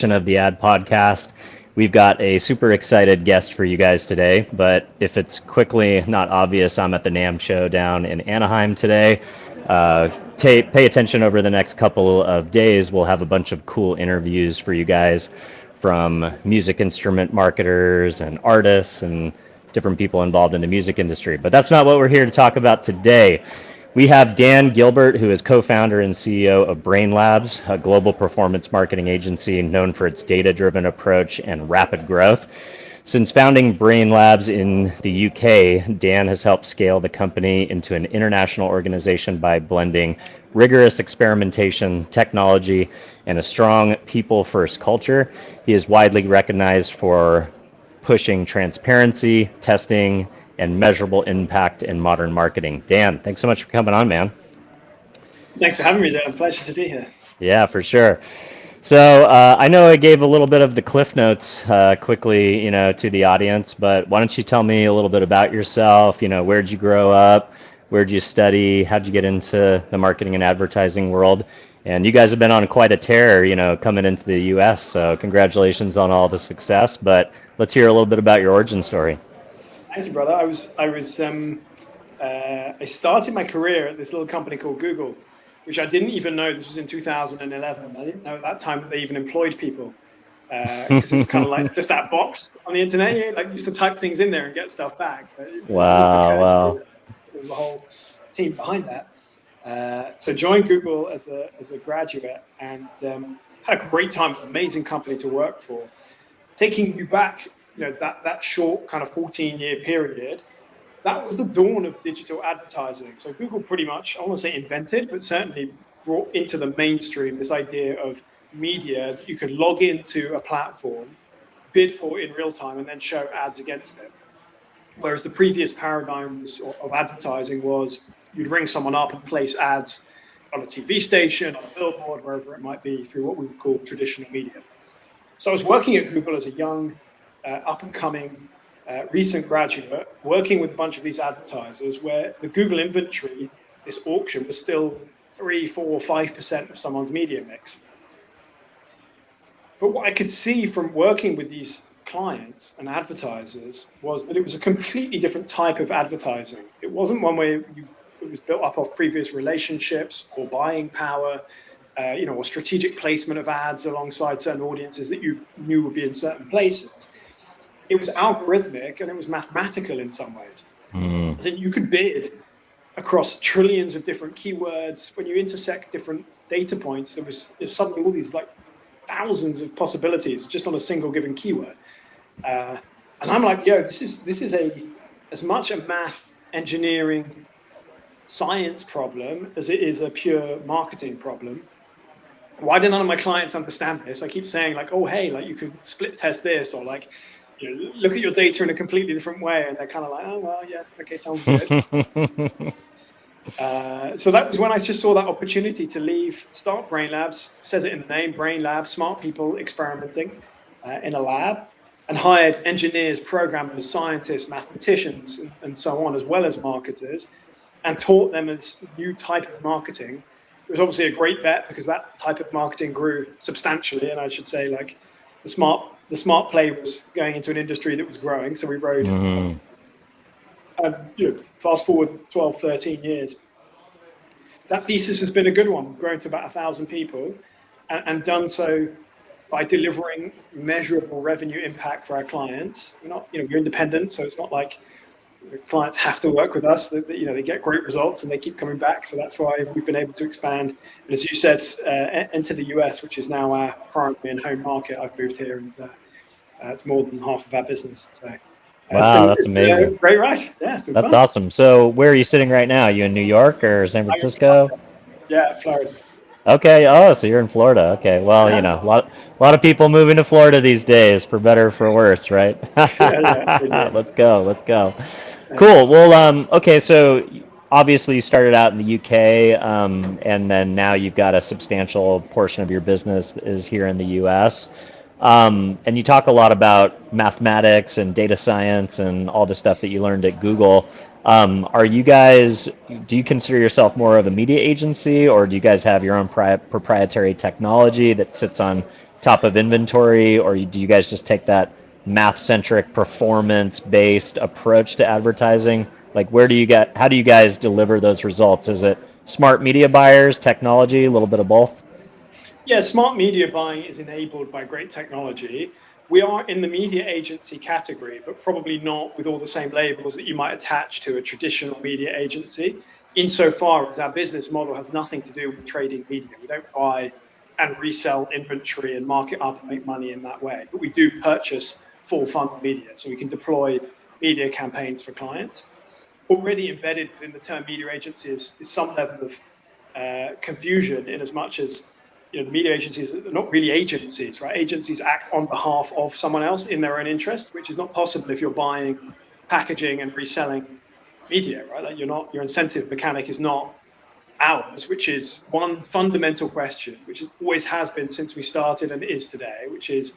Of the Ad Podcast. We've got a super excited guest for you guys today, but if it's quickly not obvious, I'm at the NAMM show down in Anaheim today. Pay attention over the next couple of days. We'll have a bunch of cool interviews for you guys from music instrument marketers and artists and different people involved in the music industry. But that's not what we're here to talk about today. We have Dan Gilbert, who is co-founder and CEO of Brainlabs, a global performance marketing agency known for its data-driven approach and rapid growth. Since founding Brainlabs in the UK, Dan has helped scale the company into an international organization by blending rigorous experimentation, technology, and a strong people-first culture. He is widely recognized for pushing transparency, testing, and measurable impact in modern marketing. Dan, thanks so much for coming on, man. Thanks for having me, Dan. Pleasure to be here. Yeah, for sure. So I know I gave a little bit of the cliff notes quickly, to the audience, but why don't you tell me a little bit about yourself? Where'd you grow up? Where'd you study? How'd you get into the marketing and advertising world? And you guys have been on quite a tear, coming into the US. So congratulations on all the success. But let's hear a little bit about your origin story. Thank you, brother. I started my career at this little company called Google, which I didn't even know. This was in 2011. I didn't know at that time that they even employed people, because it was kind of like just that box on the internet. You used to type things in there and get stuff back. Wow. There was a whole team behind that. So joined Google as a graduate and had a great time. It's an amazing company to work for. Taking you back, that short kind of 14-year period, that was the dawn of digital advertising. So Google pretty much, I won't say invented, but certainly brought into the mainstream this idea of media. You could log into a platform, bid for it in real time, and then show ads against it. Whereas the previous paradigms of advertising was you'd ring someone up and place ads on a TV station, on a billboard, wherever it might be, through what we would call traditional media. So I was working at Google as a young, up-and-coming, recent graduate, working with a bunch of these advertisers where the Google inventory, this auction, was still 3, 4, 5% of someone's media mix. But what I could see from working with these clients and advertisers was that it was a completely different type of advertising. It wasn't one where it was built up of previous relationships or buying power, or strategic placement of ads alongside certain audiences that you knew would be in certain places. It was algorithmic and it was mathematical in some ways. As in you could bid across trillions of different keywords. When you intersect different data points, there's suddenly all these thousands of possibilities just on a single given keyword. And I'm like, this is as much a math, engineering, science problem as it is a pure marketing problem. Why do none of my clients understand this? I keep saying you could split test this, or look at your data in a completely different way. And they're kind of like, oh, well, yeah, okay, sounds good. So that was when I just saw that opportunity to start Brainlabs, says it in the name, Brainlabs, smart people experimenting in a lab, and hired engineers, programmers, scientists, mathematicians, and so on, as well as marketers, and taught them this new type of marketing. It was obviously a great bet because that type of marketing grew substantially, and I should say the smart play was going into an industry that was growing. So we rode, fast forward 12, 13 years. That thesis has been a good one, grown to about 1,000 people, and done so by delivering measurable revenue impact for our clients. We're independent, so it's not like the clients have to work with us. They get great results and they keep coming back. So that's why we've been able to expand. And as you said, enter the US, which is now our primary and home market. I've moved here, and it's more than half of our business. So wow, that's amazing. Great ride. Yeah, it's been That's fun. Awesome. So where are you sitting right now? Are you in New York or San Francisco? Yeah, Florida. Okay. Oh, so you're in Florida. Okay. Well, a lot of people moving to Florida these days, for better or for worse, right? Yeah. Let's go. Cool. Well, okay. So obviously you started out in the UK, and then now you've got a substantial portion of your business is here in the US. And you talk a lot about mathematics and data science and all the stuff that you learned at Google. Do you consider yourself more of a media agency, or do you guys have your own proprietary technology that sits on top of inventory, or do you guys just take that math-centric, performance-based approach to advertising? Like, how do you guys deliver those results? Is it smart media buyers, technology, a little bit of both? Yeah, smart media buying is enabled by great technology. We are in the media agency category, but probably not with all the same labels that you might attach to a traditional media agency, insofar as our business model has nothing to do with trading media. We don't buy and resell inventory and mark it up and make money in that way. But we do purchase full funnel media, so we can deploy media campaigns for clients. Already embedded within the term media agency is some level of confusion, in as much as the media agencies are not really agencies, right? Agencies act on behalf of someone else in their own interest, which is not possible if you're buying, packaging, and reselling media, right? Like your incentive mechanic is not ours, which is one fundamental question, which always has been since we started and is today, which is,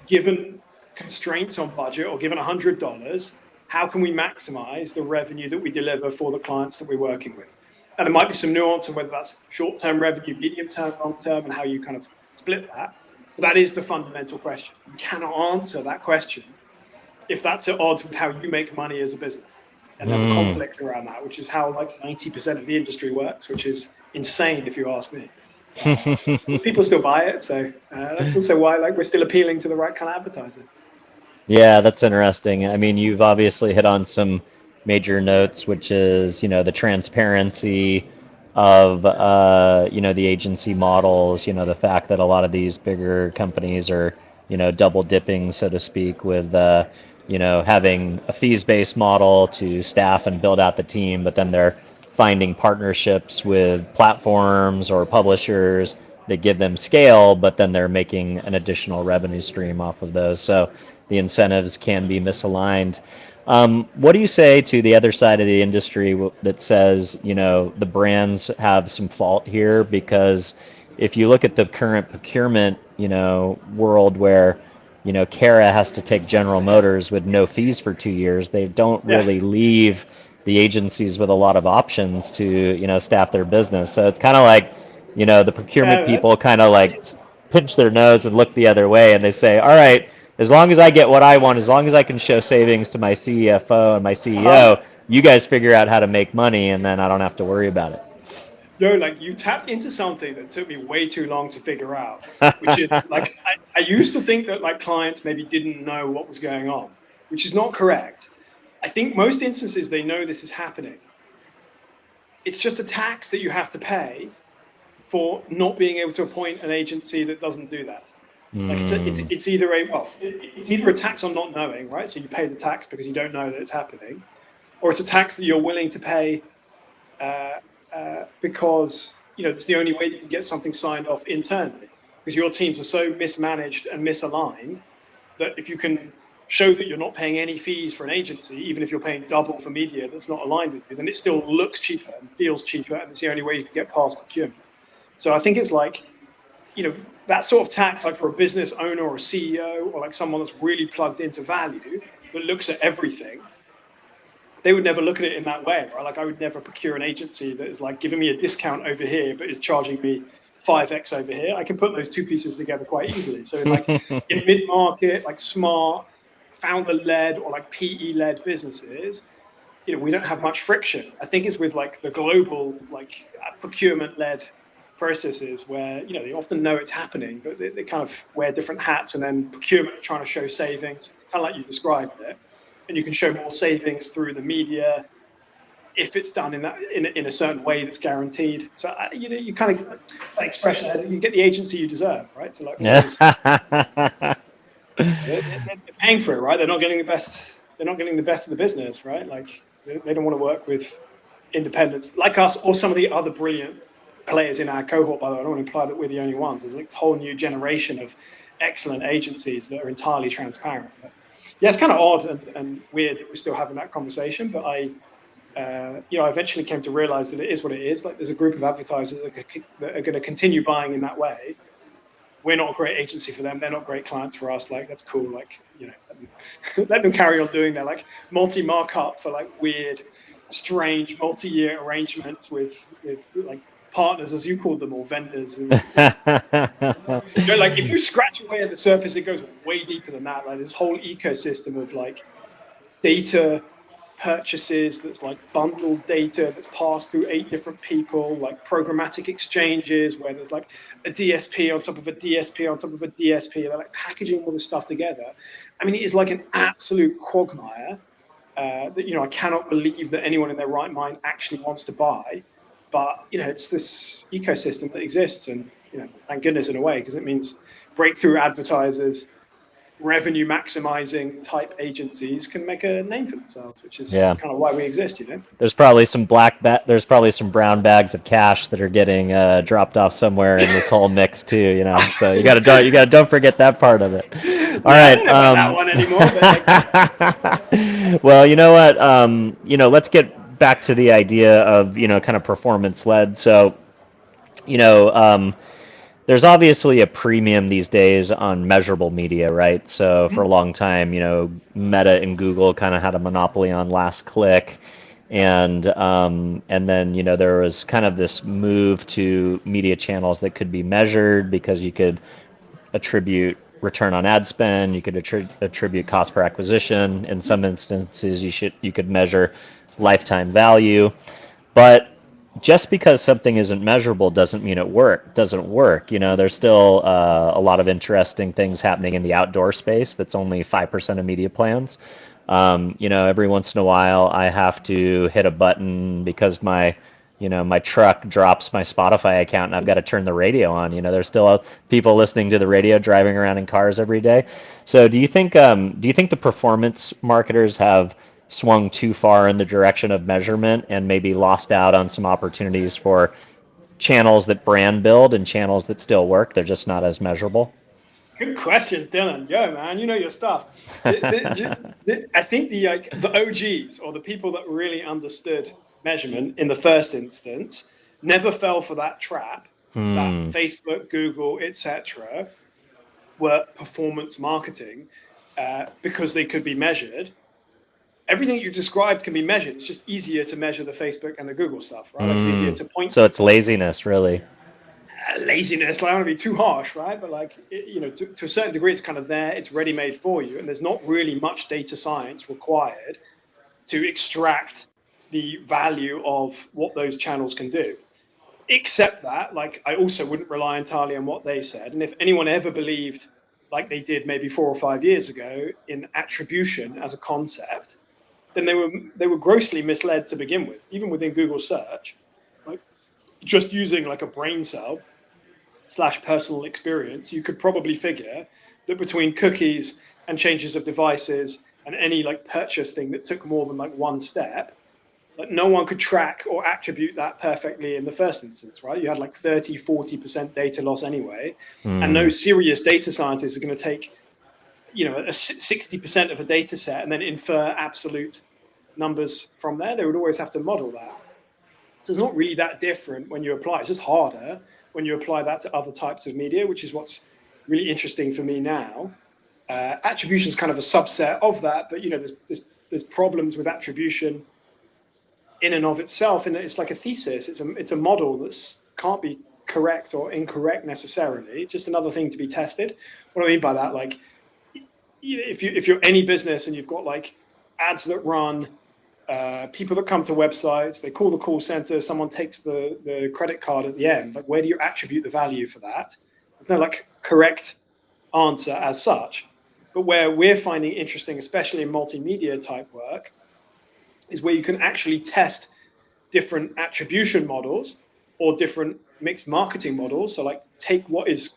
given constraints on budget or given $100, how can we maximize the revenue that we deliver for the clients that we're working with? And there might be some nuance on whether that's short-term revenue, medium-term, long-term, and how you kind of split that. But that is the fundamental question. You cannot answer that question if that's at odds with how you make money as a business. And have a conflict around that, which is how like 90% of the industry works, which is insane if you ask me. People still buy it, so that's also why we're still appealing to the right kind of advertising. Yeah, that's interesting. I mean, you've obviously hit on some major notes, which is, the transparency of, the agency models, the fact that a lot of these bigger companies are, double dipping, so to speak, with, having a fees-based model to staff and build out the team, but then they're finding partnerships with platforms or publishers that give them scale, but then they're making an additional revenue stream off of those. So the incentives can be misaligned. What do you say to the other side of the industry that says, the brands have some fault here? Because if you look at the current procurement, world where, Cara has to take General Motors with no fees for 2 years, they don't really leave the agencies with a lot of options to, staff their business. So it's kind of like, the procurement people kind of like pinch their nose and look the other way, and they say, all right, as long as I get what I want, as long as I can show savings to my CFO and my CEO, you guys figure out how to make money, and then I don't have to worry about it. No, you tapped into something that took me way too long to figure out, which is I used to think that clients maybe didn't know what was going on, which is not correct. I think most instances they know this is happening. It's just a tax that you have to pay for not being able to appoint an agency that doesn't do that. It's either a tax on not knowing, right? So you pay the tax because you don't know that it's happening, or it's a tax that you're willing to pay because it's the only way you can get something signed off internally, because your teams are so mismanaged and misaligned that if you can show that you're not paying any fees for an agency, even if you're paying double for media that's not aligned with you, then it still looks cheaper and feels cheaper, and it's the only way you can get past procurement. So I think it's that sort of tax, for a business owner or a CEO or someone that's really plugged into value that looks at everything, they would never look at it in that way, right? I would never procure an agency that is giving me a discount over here, but is charging me 5x over here. I can put those two pieces together quite easily. So in mid-market, smart, founder-led or PE-led businesses, we don't have much friction. I think it's with the global procurement-led processes where they often know it's happening, but they kind of wear different hats, and then procurement are trying to show savings, kind of like you described it, and you can show more savings through the media if it's done in a certain way that's guaranteed. So you kind of, it's that expression, you get the agency you deserve, right? So they're paying for it, right? They're not getting the best. They're not getting the best of the business, right? They don't want to work with independents like us or some of the other brilliant players in our cohort. By the way, I don't want to imply that we're the only ones. There's this whole new generation of excellent agencies that are entirely transparent. But yeah, it's kind of odd and weird that we're still having that conversation. But I eventually came to realize that it is what it is. There's a group of advertisers that are going to continue buying in that way. We're not a great agency for them. They're not great clients for us. That's cool. Let them carry on doing their multi-markup for weird, strange multi-year arrangements with partners, as you called them, or vendors. And, like if you scratch away at the surface, it goes way deeper than that. Like this whole ecosystem of like data purchases that's like bundled data that's passed through 8 different people, like programmatic exchanges where there's like a DSP on top of a DSP on top of a DSP. They're like packaging all this stuff together. I mean, it is like an absolute quagmire that, I cannot believe that anyone in their right mind actually wants to buy. But, it's this ecosystem that exists. And, thank goodness in a way, because it means breakthrough advertisers, revenue maximizing type agencies can make a name for themselves, which is kind of why we exist. There's probably some there's probably some brown bags of cash that are getting dropped off somewhere in this whole mix too. So you gotta don't forget that part of it. All right. I don't know about that one anymore. But well, you know what? Let's get back to the idea of kind of performance led. So there's obviously a premium these days on measurable media, right? So for a long time, Meta and Google kind of had a monopoly on last click, and then there was kind of this move to media channels that could be measured because you could attribute return on ad spend, you could attribute cost per acquisition. In some instances, you could measure lifetime value, but just because something isn't measurable doesn't mean it doesn't work. There's still a lot of interesting things happening in the outdoor space that's only 5% of media plans. Every once in a while I have to hit a button because my truck drops my Spotify account and I've got to turn the radio on. There's still people listening to the radio driving around in cars every day. So do you think the performance marketers have swung too far in the direction of measurement and maybe lost out on some opportunities for channels that brand build and channels that still work? They're just not as measurable. Good questions, Dylan. Yo, man, you know your stuff. I think the OGs, or the people that really understood measurement in the first instance, never fell for that trap that Facebook, Google, etc. were performance marketing because they could be measured. Everything you described can be measured. It's just easier to measure the Facebook and the Google stuff, right? It's easier to point. So it's laziness, really. Laziness. Like, I don't want to be too harsh, right? But to a certain degree, it's kind of there. It's ready-made for you, and there's not really much data science required to extract the value of what those channels can do. Except that, I also wouldn't rely entirely on what they said. And if anyone ever believed, like they did maybe 4 or 5 years ago, in attribution as a concept, then they were grossly misled to begin with. Even within Google search, just using a brain cell / personal experience, you could probably figure that between cookies and changes of devices and any purchase thing that took more than one step, no one could track or attribute that perfectly in the first instance, right? You had 30-40% data loss anyway, and no serious data scientist is going to take a 60% of a data set and then infer absolute numbers from there. They would always have to model that. So it's not really that different when you apply. It's just harder when you apply that to other types of media, which is what's really interesting for me now. Attribution is kind of a subset of that, but there's problems with attribution in and of itself, and it's like a thesis. It's a model that can't be correct or incorrect necessarily. Just another thing to be tested. What do I mean by that? If you're any business and you've got ads that run, people that come to websites, they call the call center, someone takes the credit card at the end. Where do you attribute the value for that? There's no correct answer as such. But where we're finding interesting, especially in multimedia type work, is where you can actually test different attribution models or different mixed marketing models. So take what is,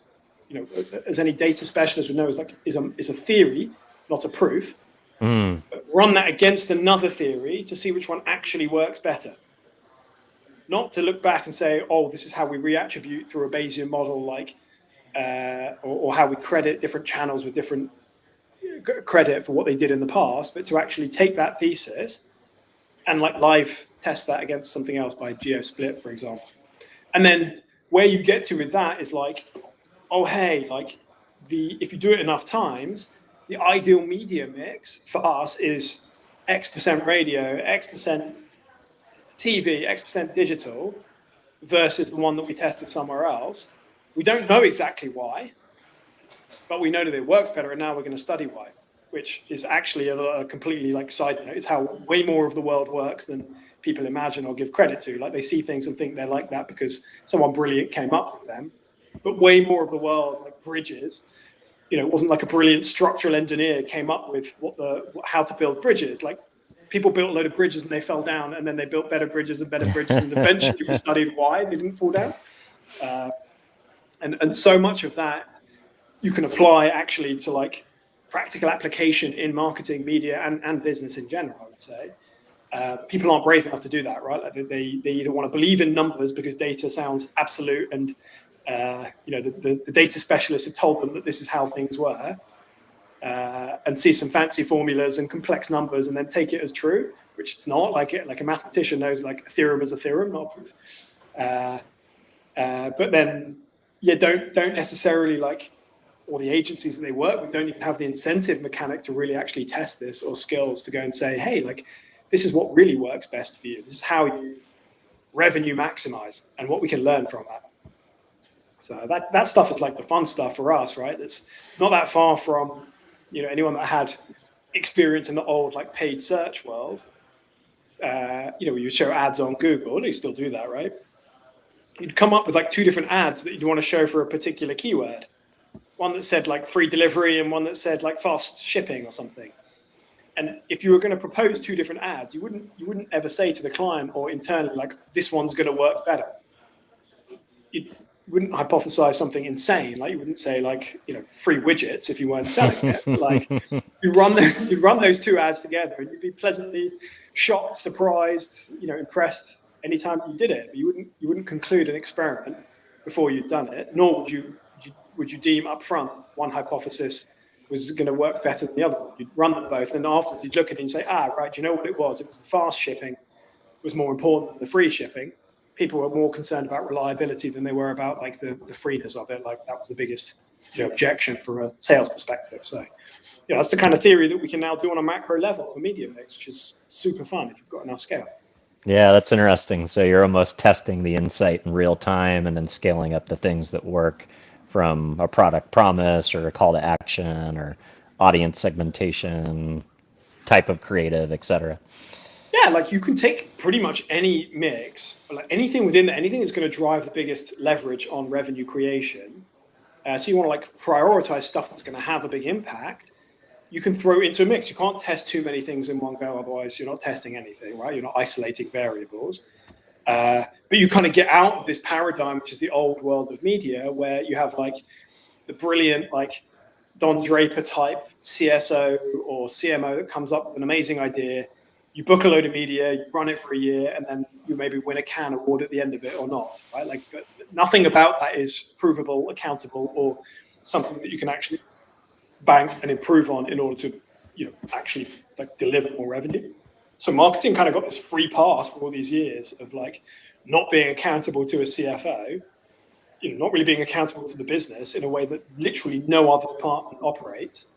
as any data specialist would know, is a theory, not a proof. But run that against another theory to see which one actually works better. Not to look back and say, oh, this is how we reattribute through a Bayesian model, or how we credit different channels with different credit for what they did in the past, but to actually take that thesis and live test that against something else by geo-split, for example. And then where you get to with that is oh, hey, if you do it enough times, the ideal media mix for us is X% radio, X% TV, X% digital, versus the one that we tested somewhere else. We don't know exactly why, but we know that it works better, and now we're going to study why, which is actually a completely like side note. It's how way more of the world works than people imagine or give credit to. Like they see things and think they're like that because someone brilliant came up with them, but way more of the world, like bridges, you know, it wasn't like a brilliant structural engineer came up with how to build bridges. Like people built a load of bridges and they fell down, and then they built better bridges, and eventually we studied why they didn't fall down. And so much of that you can apply actually to like practical application in marketing, media, and business in general, I would say. People aren't brave enough to do that, right? Like they either want to believe in numbers because data sounds absolute, and you know, the data specialists have told them that this is how things were, and see some fancy formulas and complex numbers and then take it as true, which it's not. Like a mathematician knows like a theorem is a theorem, not proof. But then, yeah, don't necessarily like, or the agencies that they work with don't even have the incentive mechanic to really actually test this, or skills to go and say, hey, like, this is what really works best for you. This is how you revenue maximize and what we can learn from that. So that stuff is like the fun stuff for us, right? It's not that far from, you know, anyone that had experience in the old like paid search world. You know, you show ads on Google, and you still do that, right? You'd come up with like 2 different ads that you'd want to show for a particular keyword. One that said like free delivery and one that said like fast shipping or something. And if you were going to propose 2 different ads, you wouldn't ever say to the client or internally like, this one's going to work better. You wouldn't hypothesize something insane. Like you wouldn't say like, you know, free widgets if you weren't selling it. Like you'd run those 2 ads together, and you'd be pleasantly shocked, surprised, you know, impressed anytime you did it. But you wouldn't conclude an experiment before you'd done it, nor would you deem upfront one hypothesis was going to work better than the other one. You'd run them both, and afterwards you'd look at it and say, right, do you know what it was? It was the fast shipping was more important than the free shipping. People were more concerned about reliability than they were about like the freeness of it. Like that was the biggest, you know, objection from a sales perspective. So, you know, that's the kind of theory that we can now do on a macro level for media mix, which is super fun if you've got enough scale. Yeah, that's interesting. So you're almost testing the insight in real time and then scaling up the things that work from a product promise or a call to action or audience segmentation, type of creative, etc. Yeah, like you can take pretty much any mix, like anything within that, anything that's going to drive the biggest leverage on revenue creation. So you want to like prioritize stuff that's going to have a big impact. You can throw into a mix. You can't test too many things in one go, otherwise you're not testing anything, right? You're not isolating variables. But you kind of get out of this paradigm, which is the old world of media, where you have like the brilliant, like Don Draper type CSO or CMO that comes up with an amazing idea. You book a load of media, you run it for a year, and then you maybe win a Cannes award at the end of it or not, right? Like, but nothing about that is provable, accountable, or something that you can actually bank and improve on in order to, you know, actually like deliver more revenue. So marketing kind of got this free pass for all these years of like not being accountable to a CFO, you know, not really being accountable to the business in a way that literally no other department operates.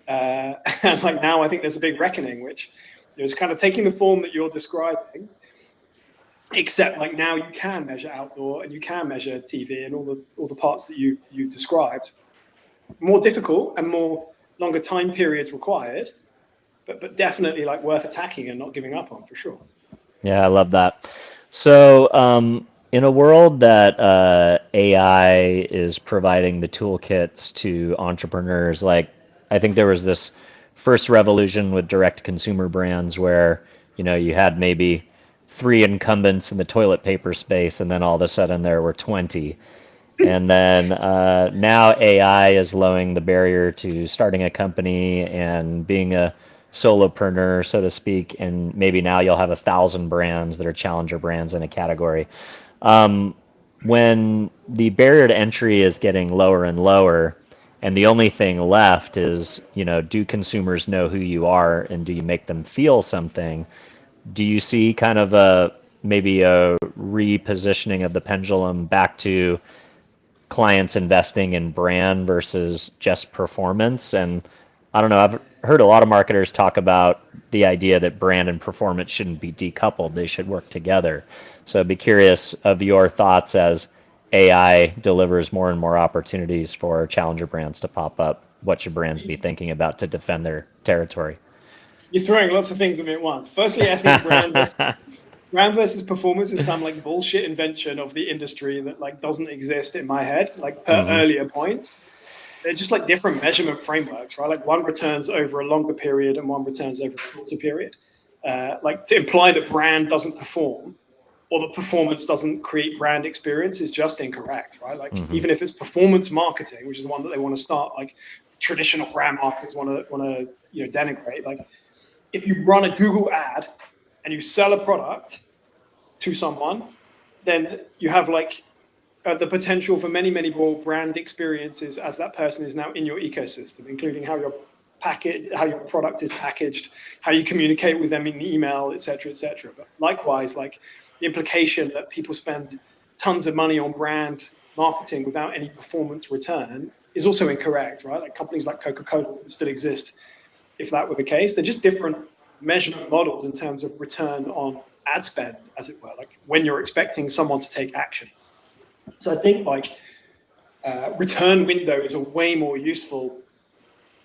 And like now I think there's a big reckoning, which, you know, is kind of taking the form that you're describing, except like now you can measure outdoor and you can measure TV and all the parts that you described. More difficult and more longer time periods required, but definitely like worth attacking and not giving up on, for sure. Yeah, I love that. So in a world that AI is providing the toolkits to entrepreneurs, like I think there was this first revolution with direct consumer brands where, you know, you had maybe 3 incumbents in the toilet paper space, and then all of a sudden there were 20. And then now AI is lowering the barrier to starting a company and being a solopreneur, so to speak, and maybe now you'll have 1,000 brands that are challenger brands in a category. When the barrier to entry is getting lower and lower, and the only thing left is, you know, do consumers know who you are, and do you make them feel something? Do you see kind of maybe a repositioning of the pendulum back to clients investing in brand versus just performance? And I don't know, I've heard a lot of marketers talk about the idea that brand and performance shouldn't be decoupled, they should work together. So I'd be curious of your thoughts as AI delivers more and more opportunities for challenger brands to pop up. What should brands be thinking about to defend their territory? You're throwing lots of things at me at once. Firstly, I think brand versus performance is some like bullshit invention of the industry that like doesn't exist in my head. Like per earlier point, they're just like different measurement frameworks, right? Like one returns over a longer period and one returns over a shorter period. Like to imply that brand doesn't perform or that performance doesn't create brand experience is just incorrect, right? Like even if it's performance marketing, which is the one that they want to start, like traditional brand marketers want to denigrate. Like if you run a Google ad and you sell a product to someone, then you have like the potential for many, many more brand experiences as that person is now in your ecosystem, including how your product is packaged, how you communicate with them in email, et cetera, et cetera. But likewise, like the implication that people spend tons of money on brand marketing without any performance return is also incorrect, right? Like companies like Coca-Cola still exist if that were the case. They're just different measurement models in terms of return on ad spend, as it were, like when you're expecting someone to take action. So I think like return window is a way more useful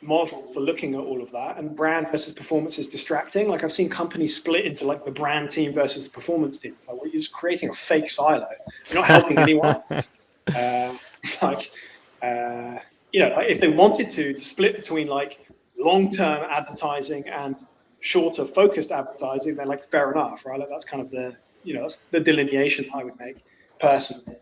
model for looking at all of that, and brand versus performance is distracting. Like I've seen companies split into like the brand team versus the performance team. It's like, well, you're just creating a fake silo. You're not helping anyone. Like if they wanted to split between like long-term advertising and shorter focused advertising, then like fair enough, right? Like that's kind of that's the delineation I would make personally.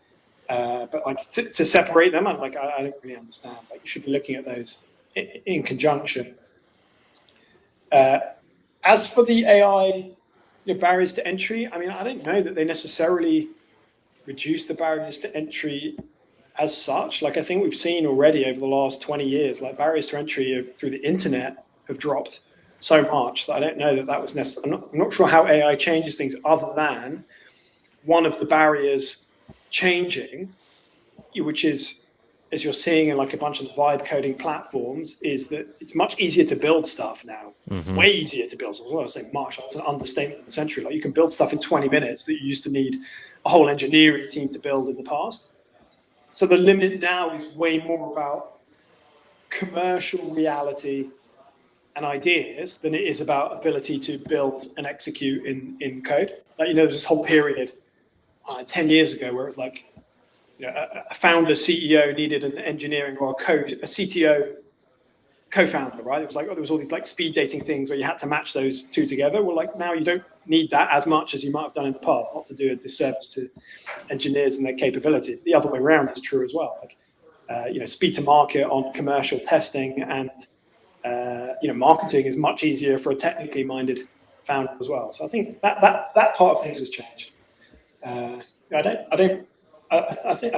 But like to separate them, I don't really understand. Like you should be looking at those in conjunction. As for the AI barriers to entry, I mean, I don't know that they necessarily reduce the barriers to entry as such. Like I think we've seen already over the last 20 years, like barriers to entry through the internet have dropped so much that I don't know that was necessary. I'm not sure how AI changes things other than one of the barriers changing, which is, as you're seeing in like a bunch of the vibe coding platforms, is that it's much easier to build stuff now. Way easier to build stuff. I was saying much, that's an understatement of the century. Like you can build stuff in 20 minutes that you used to need a whole engineering team to build in the past. So the limit now is way more about commercial reality and ideas than it is about ability to build and execute in code. Like, there's this whole period 10 years ago where it was like, a founder CEO needed an engineering or a CTO co-founder, right? It was like, there was all these like speed dating things where you had to match those two together. Well, like now you don't need that as much as you might have done in the past, not to do a disservice to engineers and their capability. The other way around is true as well. Like, speed to market on commercial testing and, marketing is much easier for a technically minded founder as well. So I think that part of things has changed. I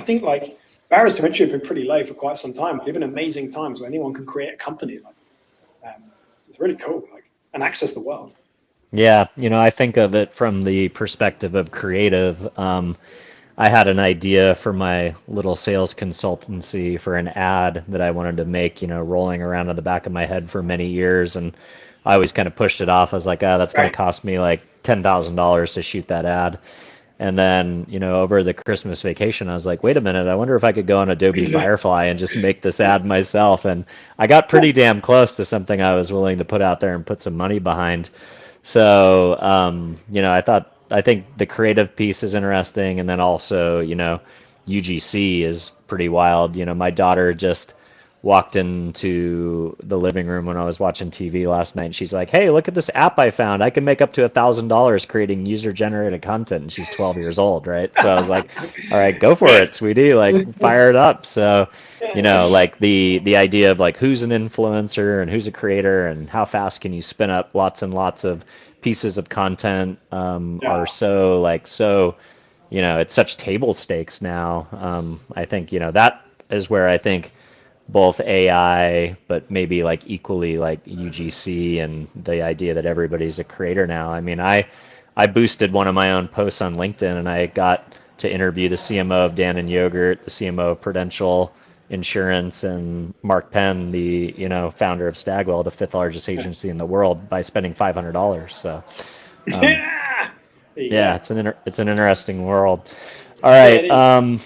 think like barriers to entry have been pretty low for quite some time. We live in amazing times where anyone can create a company. Like, it's really cool, like, and access the world. Yeah, I think of it from the perspective of creative. I had an idea for my little sales consultancy for an ad that I wanted to make, rolling around in the back of my head for many years. And I always kind of pushed it off. I was like, that's going to cost me like $10,000 to shoot that ad. And then, over the Christmas vacation, I was like, wait a minute, I wonder if I could go on Adobe Firefly and just make this ad myself. And I got pretty damn close to something I was willing to put out there and put some money behind. So, I think the creative piece is interesting. And then also, UGC is pretty wild. My daughter just walked into the living room when I was watching TV last night, and she's like, hey, look at this app I found. I can make up to $1,000 creating user-generated content. And she's 12 years old, right? So I was like, all right, go for it, sweetie. Like, fire it up. So, like the idea of like who's an influencer and who's a creator and how fast can you spin up lots and lots of pieces of content are so it's such table stakes now. I think, that is where I think both AI, but maybe like equally like UGC and the idea that everybody's a creator now. I mean, I boosted one of my own posts on LinkedIn, and I got to interview the CMO of Dan and Yogurt, the CMO of Prudential, insurance and Mark Penn, the founder of Stagwell, the fifth largest agency in the world, by spending $500. So yeah, it's an interesting world. All Yeah, right.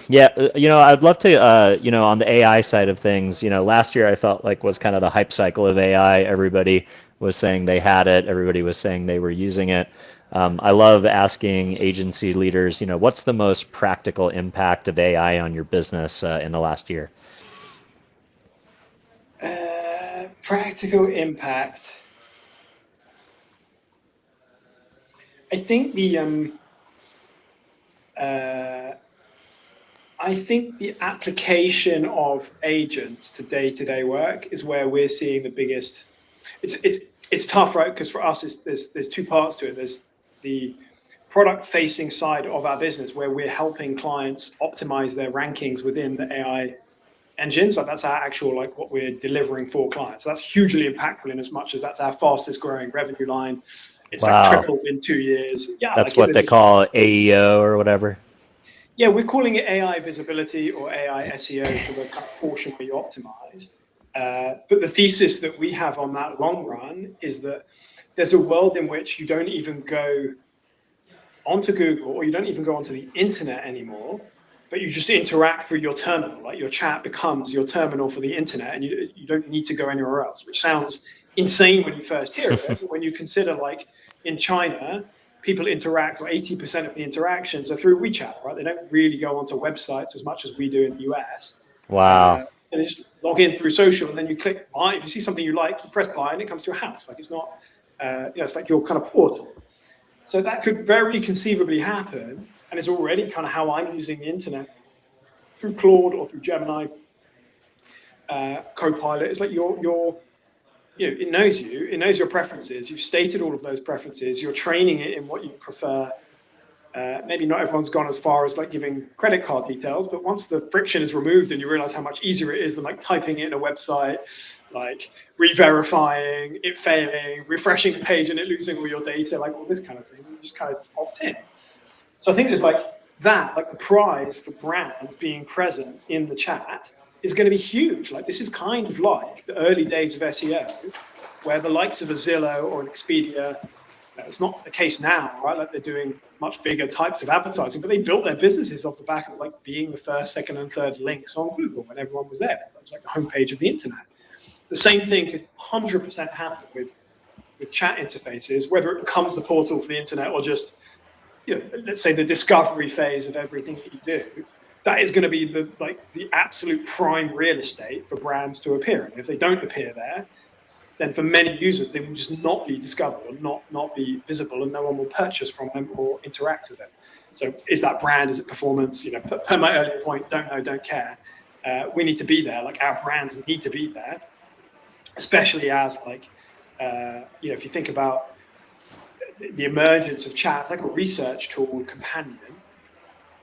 it is. I'd love to, on the AI side of things, last year I felt like was kind of the hype cycle of AI. Everybody was saying they had it. Everybody was saying they were using it. I love asking agency leaders, what's the most practical impact of AI on your business in the last year? Practical impact. I think the application of agents to day-to-day work is where we're seeing the biggest. It's tough, right? Because for us, there's two parts to it. There's the product-facing side of our business where we're helping clients optimize their rankings within the AI engines. Like that's our actual what we're delivering for clients. So that's hugely impactful in as much as that's our fastest growing revenue line. It's like Wow. tripled in 2 years. Yeah, That's what they call AEO or whatever. Yeah, we're calling it AI visibility or AI SEO for the kind of portion where you optimize. But the thesis that we have on that long run is that there's a world in which you don't even go onto Google or you don't even go onto the internet anymore, but you just interact through your terminal. Like your chat becomes your terminal for the internet, and you don't need to go anywhere else, which sounds insane when you first hear of it. But when you consider, like in China, people interact, or 80% of the interactions are through WeChat, right? They don't really go onto websites as much as we do in the US. Wow. And they just log in through social, and then you click buy. If you see something you like, you press buy, and it comes to your house. Like it's not, it's like your kind of portal. So that could very conceivably happen, and it's already kind of how I'm using the internet through Claude or through Gemini, Copilot. It's like it knows you, it knows your preferences. You've stated all of those preferences. You're training it in what you prefer. Maybe not everyone's gone as far as like giving credit card details, but once the friction is removed and you realize how much easier it is than like typing it in a website, like re-verifying, it failing, refreshing the page and it losing all your data, like all this kind of thing, you just kind of opt in. So I think there's like the prize for brands being present in the chat is going to be huge. Like this is kind of like the early days of SEO, where the likes of a Zillow or an Expedia, it's not the case now, right? Like they're doing much bigger types of advertising, but they built their businesses off the back of like being the first, second, and third links on Google when everyone was there. It was like the homepage of the internet. The same thing could 100% happen with chat interfaces, whether it becomes the portal for the internet or just, let's say the discovery phase of everything that you do. That is going to be the absolute prime real estate for brands to appear in. If they don't appear there, then for many users, they will just not be discovered or not be visible, and no one will purchase from them or interact with them. So is that brand? Is it performance? Per my earlier point, don't know, don't care. We need to be there. Like our brands need to be there, especially as if you think about the emergence of chat, like a research tool companion.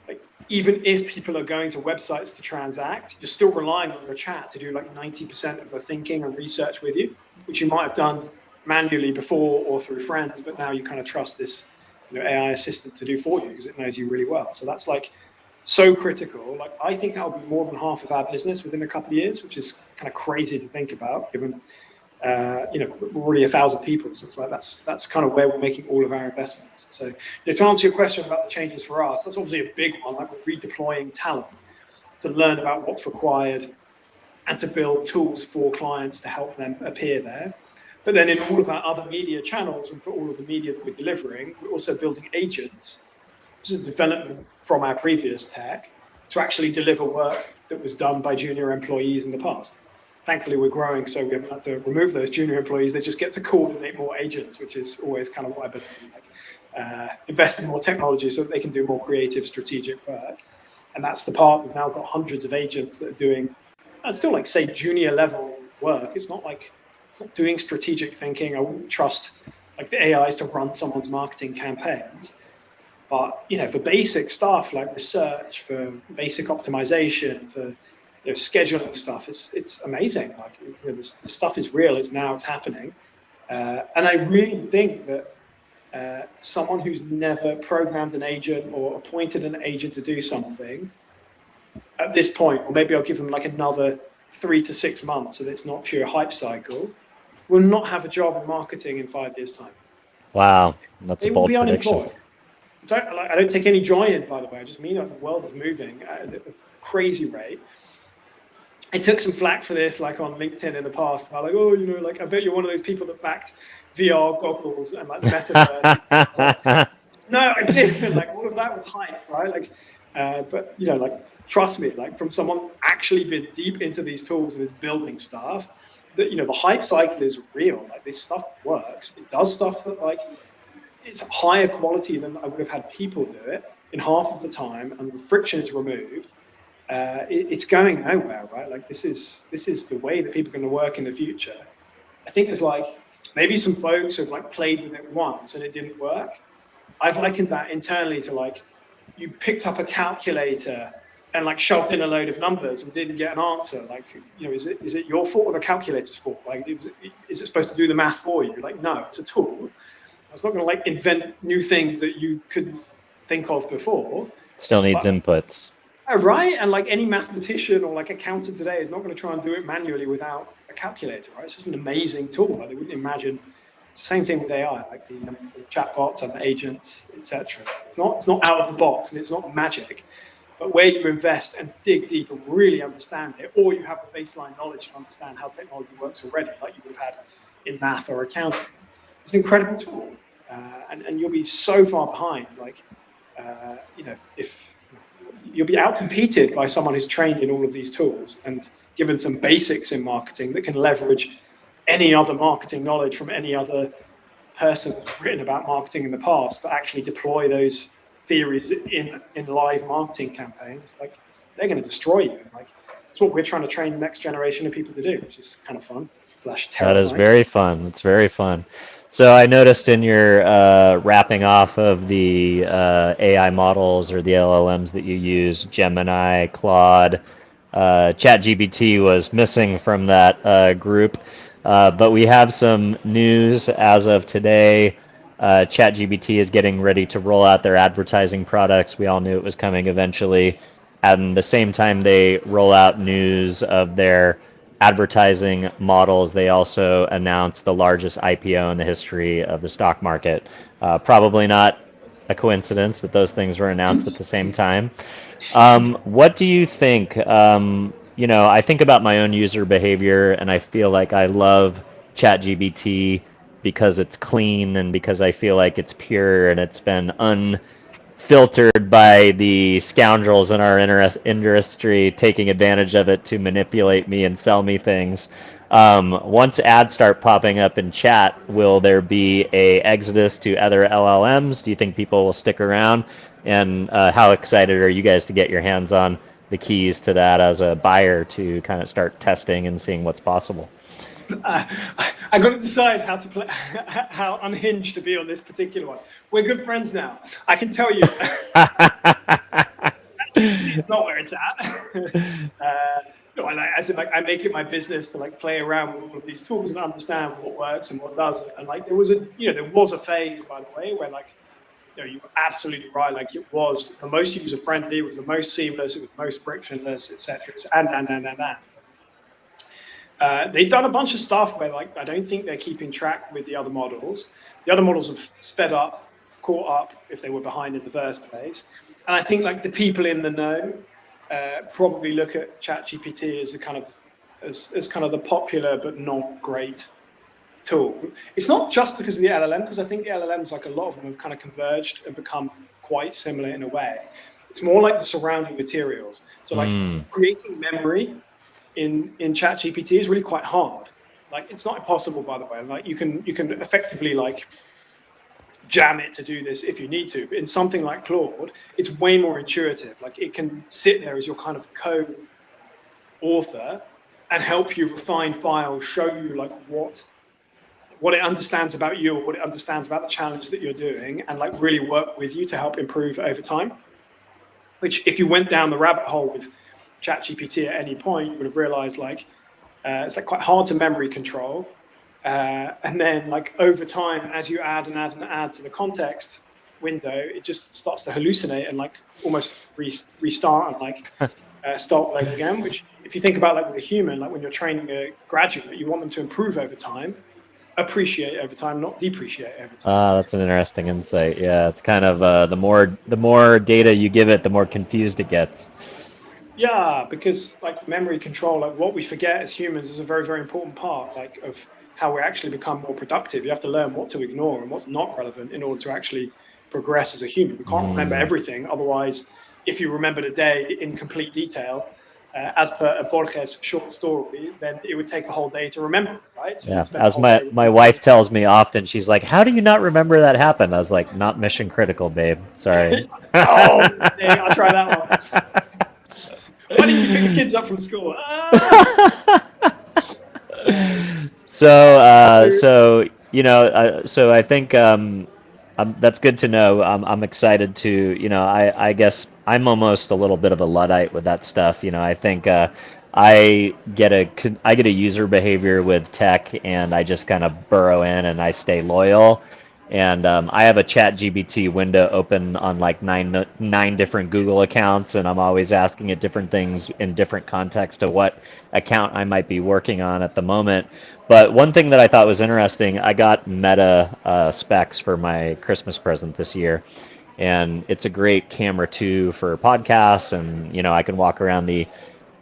Like even if people are going to websites to transact, you're still relying on your chat to do like 90% of the thinking and research with you, which you might have done manually before or through friends, but now you kind of trust this AI assistant to do for you because it knows you really well. So that's like so critical. Like I think that'll be more than half of our business within a couple of years, which is kind of crazy to think about given we're already 1,000 people. So it's like that's kind of where we're making all of our investments. So to answer your question about the changes for us, that's obviously a big one. Like we're redeploying talent to learn about what's required and to build tools for clients to help them appear there. But then in all of our other media channels and for all of the media that we're delivering, we're also building agents, which is a development from our previous tech, to actually deliver work that was done by junior employees in the past. Thankfully, we're growing, so we haven't had to remove those junior employees. They just get to coordinate more agents, which is always kind of what I believe. Invest in more technology so that they can do more creative, strategic work. And that's the part. We've now got hundreds of agents that are doing, and still like say junior level work. It's not doing strategic thinking. I wouldn't trust like the AIs to run someone's marketing campaigns. But for basic stuff like research, for basic optimization, for scheduling stuff, it's amazing. Like this stuff is real. It's happening, and I really think that someone who's never programmed an agent or appointed an agent to do something at this point, or maybe I'll give them like another 3 to 6 months so that it's not pure hype cycle, will not have a job in marketing in 5 years' time. Wow, that's They a will bold be prediction. unemployed. I don't take any joy in, by the way. I just mean that the world is moving at a crazy rate. I took some flack for this, like on LinkedIn in the past. About like, oh, you know, like I bet you're one of those people that backed VR goggles and like the metaverse. No, I didn't. Like all of that was hype, right? Like, but you know, like trust me, like from someone who's actually been deep into these tools and is building stuff, that you know, the hype cycle is real. Like this stuff works. It does stuff that like it's higher quality than I would have had people do it in half of the time, and the friction is removed. It's going nowhere, right? Like this is the way that people are going to work in the future. I think there's like maybe some folks who've like played with it once and it didn't work. I've likened that internally to like you picked up a calculator and like shoved in a load of numbers and didn't get an answer. Like, you know, is it your fault or the calculator's fault? Like, is it supposed to do the math for you? Like, no, it's a tool. It's not going to like invent new things that you couldn't think of before. Still needs inputs. Right, and like any mathematician or like accountant today is not going to try and do it manually without a calculator, right? It's just an amazing tool. Like they wouldn't imagine. It's the same thing with AI, like the chatbots and the agents, etc. It's not out of the box and it's not magic, but where you invest and dig deep and really understand it, or you have the baseline knowledge to understand how technology works already, like you would have had in math or accounting. It's an incredible tool, and you'll be so far behind. Like, you know, if you'll be outcompeted by someone who's trained in all of these tools and given some basics in marketing that can leverage any other marketing knowledge from any other person who's written about marketing in the past, but actually deploy those theories in live marketing campaigns. Like they're going to destroy you. Like it's what we're trying to train the next generation of people to do, which is kind of fun / terrifying. That is very fun. It's very fun. So I noticed in your wrapping off of the AI models or the LLMs that you use, Gemini, Claude, ChatGPT was missing from that group. But we have some news as of today. ChatGPT is getting ready to roll out their advertising products. We all knew it was coming eventually. At the same time they roll out news of their advertising models, they also announced the largest IPO in the history of the stock market. Probably not a coincidence that those things were announced at the same time. What do you think? You know, I think about my own user behavior, and I feel like I love ChatGPT because it's clean and because I feel like it's pure and it's been unfiltered by the scoundrels in our industry taking advantage of it to manipulate me and sell me things. Once ads start popping up in chat, will there be a exodus to other LLMs? Do you think people will stick around? And how excited are you guys to get your hands on the keys to that as a buyer to kind of start testing and seeing what's possible? I got to decide how to play, how unhinged to be on this particular one. We're good friends now. I can tell you, it's not where it's at. No, I said, like I make it my business to like play around with all of these tools and understand what works and what doesn't. And like there was a phase, by the way, where like you were absolutely right. Like it was the most user friendly, it was the most seamless, it was the most frictionless, etc. And they've done a bunch of stuff where like I don't think they're keeping track with the other models. The other models have sped up, caught up if they were behind in the first place. And I think like the people in the know probably look at ChatGPT as a kind of as kind of the popular but not great tool. It's not just because of the LLM, because I think the LLMs, like a lot of them, have kind of converged and become quite similar in a way. It's more like the surrounding materials. So like creating memory in ChatGPT is really quite hard. Like it's not impossible, by the way. Like you can effectively like jam it to do this if you need to. But in something like Claude, it's way more intuitive. Like it can sit there as your kind of co-author and help you refine files, show you like what it understands about you or what it understands about the challenge that you're doing, and like really work with you to help improve over time. Which if you went down the rabbit hole with ChatGPT at any point, you would have realized like it's like quite hard to memory control. And then like over time, as you add to the context window, it just starts to hallucinate and like almost restart and like start all over again, which if you think about like with a human, like when you're training a graduate, you want them to improve over time, appreciate over time, not depreciate over time. That's an interesting insight. Yeah, it's kind of the more data you give it, the more confused it gets. Yeah, because like memory control, like what we forget as humans is a very, very important part like of how we actually become more productive. You have to learn what to ignore and what's not relevant in order to actually progress as a human. We can't remember everything. Otherwise, if you remembered a day in complete detail, as per a Borges short story, then it would take a whole day to remember, right? So Yeah, you'd spend a as whole day my wife tells me often, she's like, "How do you not remember that happened?" I was like, "Not mission critical, babe. Sorry." Oh, dang, I'll try that one. Why didn't you pick the kids up from school? Ah! So so I think that's good to know. I'm excited to, I guess I'm almost a little bit of a Luddite with that stuff. I think I get a user behavior with tech, and I just kind of burrow in and I stay loyal. And I have a chat GBT window open on like nine different Google accounts, and I'm always asking it different things in different contexts to what account I might be working on at the moment. But one thing that I thought was interesting, I got Meta specs for my Christmas present this year, and it's a great camera too for podcasts, and I can walk around the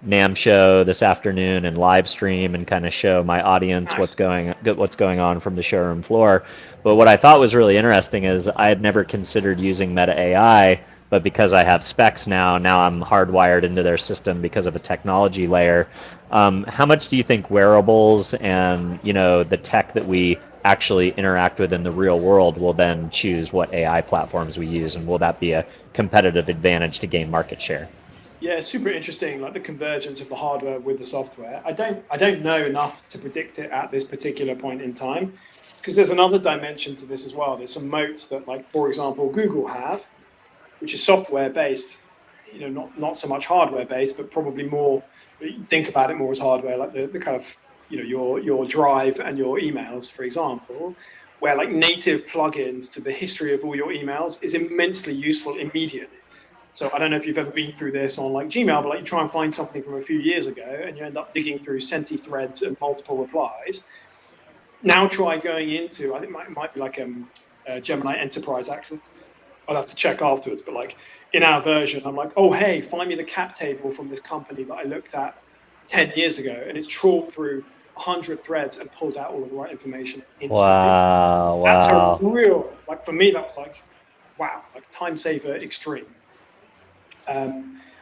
NAM show this afternoon and live stream and kind of show my audience Nice. what's going on from the showroom floor. But what I thought was really interesting is I had never considered using Meta AI, but because I have specs now I'm hardwired into their system because of a technology layer. How much do you think wearables and the tech that we actually interact with in the real world will then choose what AI platforms we use, and will that be a competitive advantage to gain market share? Yeah, super interesting, like the convergence of the hardware with the software. I don't know enough to predict it at this particular point in time, because there's another dimension to this as well. There's some moats that, like, for example, Google have, which is software based, not so much hardware based, but probably more, think about it more as hardware, like the kind of, your Drive and your emails, for example, where like native plugins to the history of all your emails is immensely useful immediately. So I don't know if you've ever been through this on like Gmail, but like you try and find something from a few years ago and you end up digging through senti threads and multiple replies. Now try going into, I think it might be like Gemini Enterprise Access. I'll have to check afterwards, but like in our version, I'm like, oh, hey, find me the cap table from this company that I looked at 10 years ago. And it's trawled through 100 threads and pulled out all of the right information instantly. That's a Wow. real, like for me, that was like, wow, like time saver extreme. I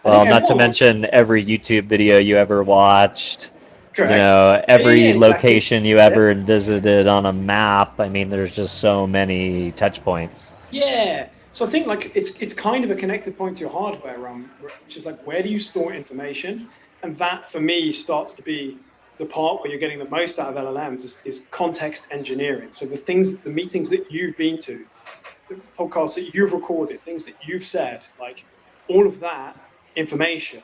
Well, think not to everyone, mention every YouTube video you ever watched, correct. Yeah, every exactly. location you Yeah. ever visited on a map. I mean, there's just so many touch points. Yeah. So I think like it's kind of a connected point to your hardware, which is like where do you store information? And that for me starts to be the part where you're getting the most out of LLMs is context engineering. So the meetings that you've been to, the podcasts that you've recorded, things that you've said, like all of that information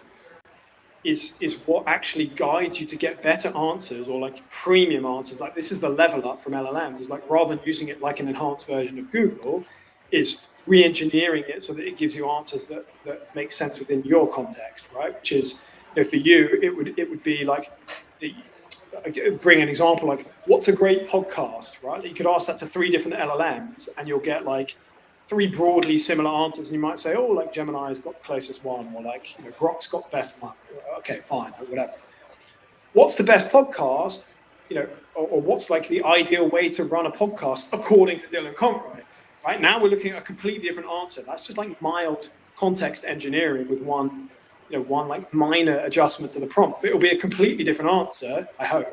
is what actually guides you to get better answers or like premium answers. Like this is the level up from LLMs. It's like rather than using it like an enhanced version of Google, is re-engineering it so that it gives you answers that make sense within your context, right? Which is, for you, it would be like, bring an example, like what's a great podcast, right? You could ask that to 3 different LLMs and you'll get like 3 broadly similar answers, and you might say, oh, like Gemini's got the closest one, or like Grok's got the best one. Okay, fine, whatever. What's the best podcast? Or what's like the ideal way to run a podcast according to Dylan Conroy? Right now, we're looking at a completely different answer. That's just like mild context engineering with one like minor adjustment to the prompt. But it'll be a completely different answer, I hope,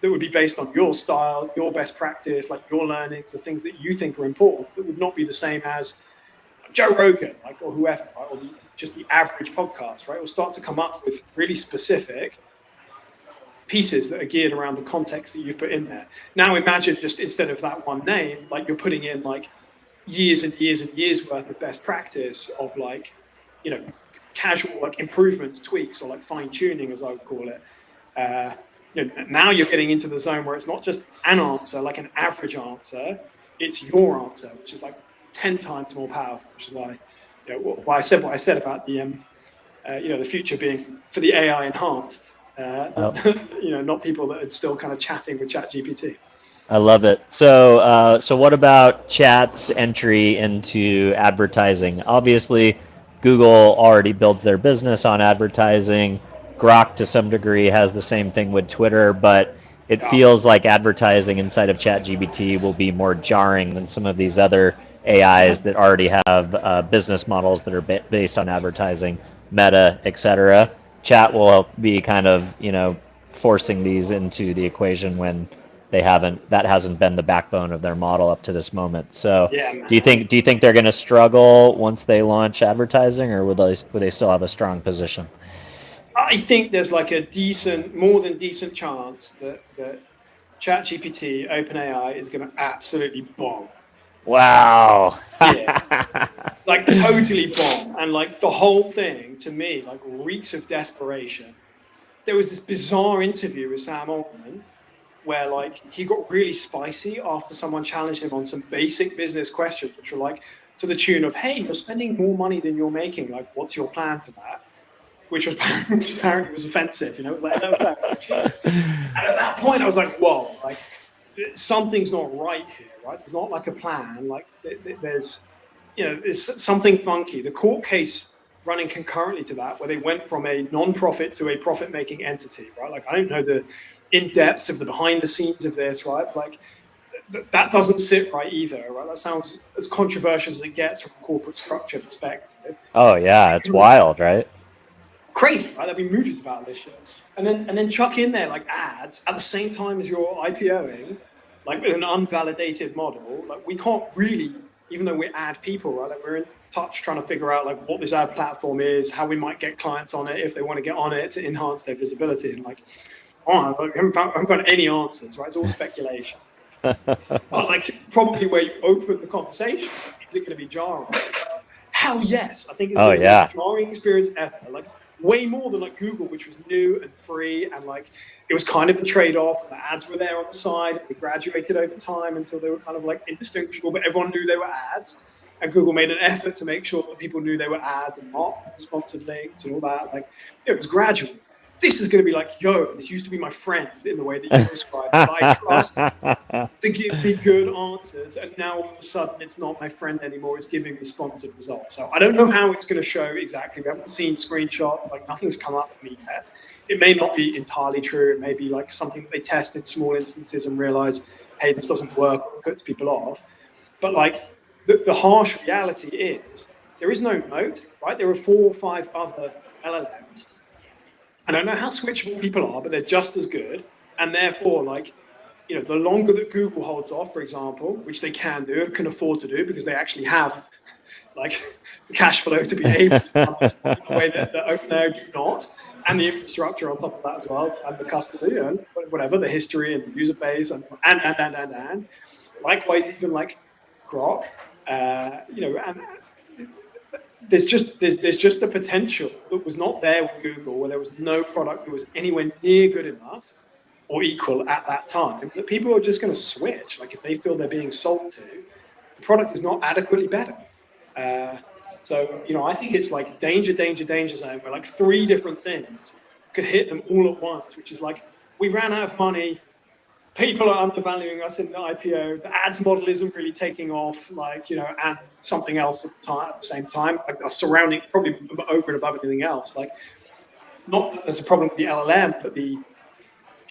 that would be based on your style, your best practice, like your learnings, the things that you think are important. That would not be the same as Joe Rogan, like, or whoever, right? Or just the average podcast, right? We'll start to come up with really specific pieces that are geared around the context that you've put in there. Now imagine just instead of that one name, like you're putting in like years and years and years worth of best practice of like, casual like improvements, tweaks, or like fine tuning, as I would call it. Now you're getting into the zone where it's not just an answer, like an average answer, it's your answer, which is like 10 times more powerful, which is why I said what I said about the The future being for the AI enhanced, not people that are still kind of chatting with ChatGPT. I love it. So what about chat's entry into advertising? Obviously, Google already builds their business on advertising. Grok, to some degree, has the same thing with Twitter, but it feels like advertising inside of ChatGPT will be more jarring than some of these other AIs that already have business models that are based on advertising, Meta, etc. Chat will be kind of, forcing these into the equation when that hasn't been the backbone of their model up to this moment. So do you think they're going to struggle once they launch advertising, or will they still have a strong position? I think there's like a more than decent chance that ChatGPT, OpenAI, is going to absolutely bomb. Wow. Yeah. Like totally bomb. And like the whole thing to me like reeks of desperation. There was this bizarre interview with Sam Altman where like he got really spicy after someone challenged him on some basic business questions, which were like to the tune of, hey, you're spending more money than you're making. Like, what's your plan for that? Which apparently was offensive. It was like, that was that. And at that point, I was like, whoa, like something's not right here, right? There's not like a plan. Like there's something funky. The court case running concurrently to that, where they went from a non-profit to a profit-making entity, right? Like I don't know the in-depths of the behind the scenes of this, right? Like that doesn't sit right either, right? That sounds as controversial as it gets from a corporate structure perspective. Oh yeah, it's wild, right? Crazy, right? There'll be movies about this shit. And then chuck in there like ads at the same time as you're IPOing, like with an unvalidated model. Like we can't really, even though we're ad people, right? Like we're in touch trying to figure out like what this ad platform is, how we might get clients on it if they want to get on it to enhance their visibility. And like, I haven't got any answers, right? It's all speculation. But like probably where you open the conversation, is it going to be jarring? Hell yes, I think it's going to be the jarring experience ever. Like way more than like Google, which was new and free, and like it was kind of the trade-off. The ads were there on the side. They graduated over time until they were kind of like indistinguishable, but everyone knew they were ads. And Google made an effort to make sure that people knew they were ads and not sponsored links and all that. Like it was gradual. This is going to be like, yo, this used to be my friend in the way that you described it. I trust to give me good answers. And now all of a sudden it's not my friend anymore. It's giving me sponsored results. So I don't know how it's going to show exactly. We haven't seen screenshots. Like nothing's come up for me yet. It may not be entirely true. It may be like something that they test in small instances and realize, hey, this doesn't work, or puts people off. But like the harsh reality is there is no moat, right? There are 4 or 5 other LLMs. I don't know how switchable people are, but they're just as good. And therefore, like, the longer that Google holds off, for example, which they can do, can afford to do because they actually have like the cash flow to be able to run this in a way that OpenAI do not, and the infrastructure on top of that as well, and the custody and whatever, the history and the user base and likewise, even like Grok, and there's just the potential that was not there with Google, where there was no product that was anywhere near good enough or equal at that time, that people are just going to switch. Like if they feel they're being sold to, the product is not adequately better. So I think it's like danger zone, where like 3 different things could hit them all at once, which is like, we ran out of money, people are undervaluing us in the IPO, the ads model isn't really taking off, like, and something else at the same time, like surrounding, probably over and above anything else. Like, not that there's a problem with the LLM, but the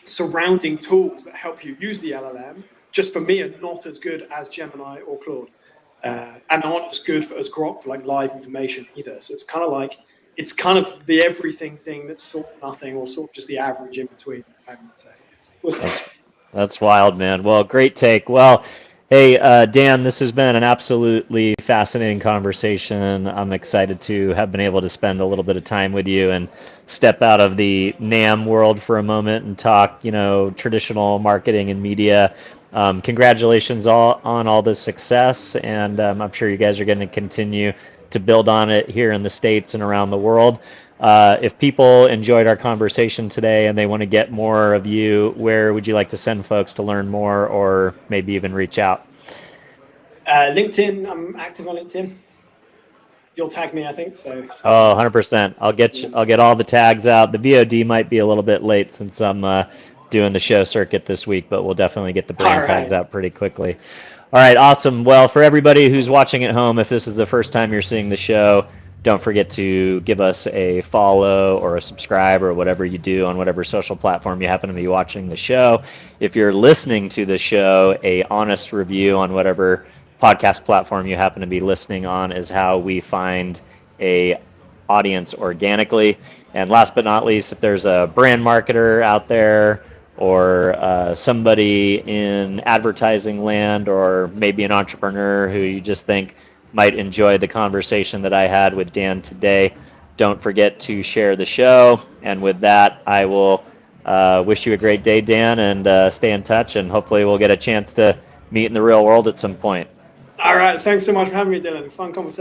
surrounding tools that help you use the LLM, just for me, are not as good as Gemini or Claude, and aren't as good as Grok for like live information either. So it's kind of the everything thing that's sort of nothing, or sort of just the average in between, I would say. We'll see. That's wild, man. Well, great take. Well, hey, Dan, this has been an absolutely fascinating conversation. I'm excited to have been able to spend a little bit of time with you and step out of the NAM world for a moment and talk, traditional marketing and media. Congratulations on all this success, and I'm sure you guys are going to continue to build on it here in the States and around the world. If people enjoyed our conversation today and they want to get more of you, where would you like to send folks to learn more, or maybe even reach out? LinkedIn. I'm active on LinkedIn. You'll tag me, I think so. Oh, 100%. I'll get all the tags out. The VOD might be a little bit late since I'm doing the show circuit this week, but we'll definitely get the brand tags out pretty quickly. All right, awesome. Well, for everybody who's watching at home, if this is the first time you're seeing the show, don't forget to give us a follow or a subscribe or whatever you do on whatever social platform you happen to be watching the show. If you're listening to the show, a honest review on whatever podcast platform you happen to be listening on is how we find a audience organically. And last but not least, if there's a brand marketer out there or somebody in advertising land or maybe an entrepreneur who you just think might enjoy the conversation that I had with Dan today, don't forget to share the show. And with that, I will wish you a great day, Dan, and stay in touch, and hopefully we'll get a chance to meet in the real world at some point. All right. Thanks so much for having me, Dylan. Fun conversation.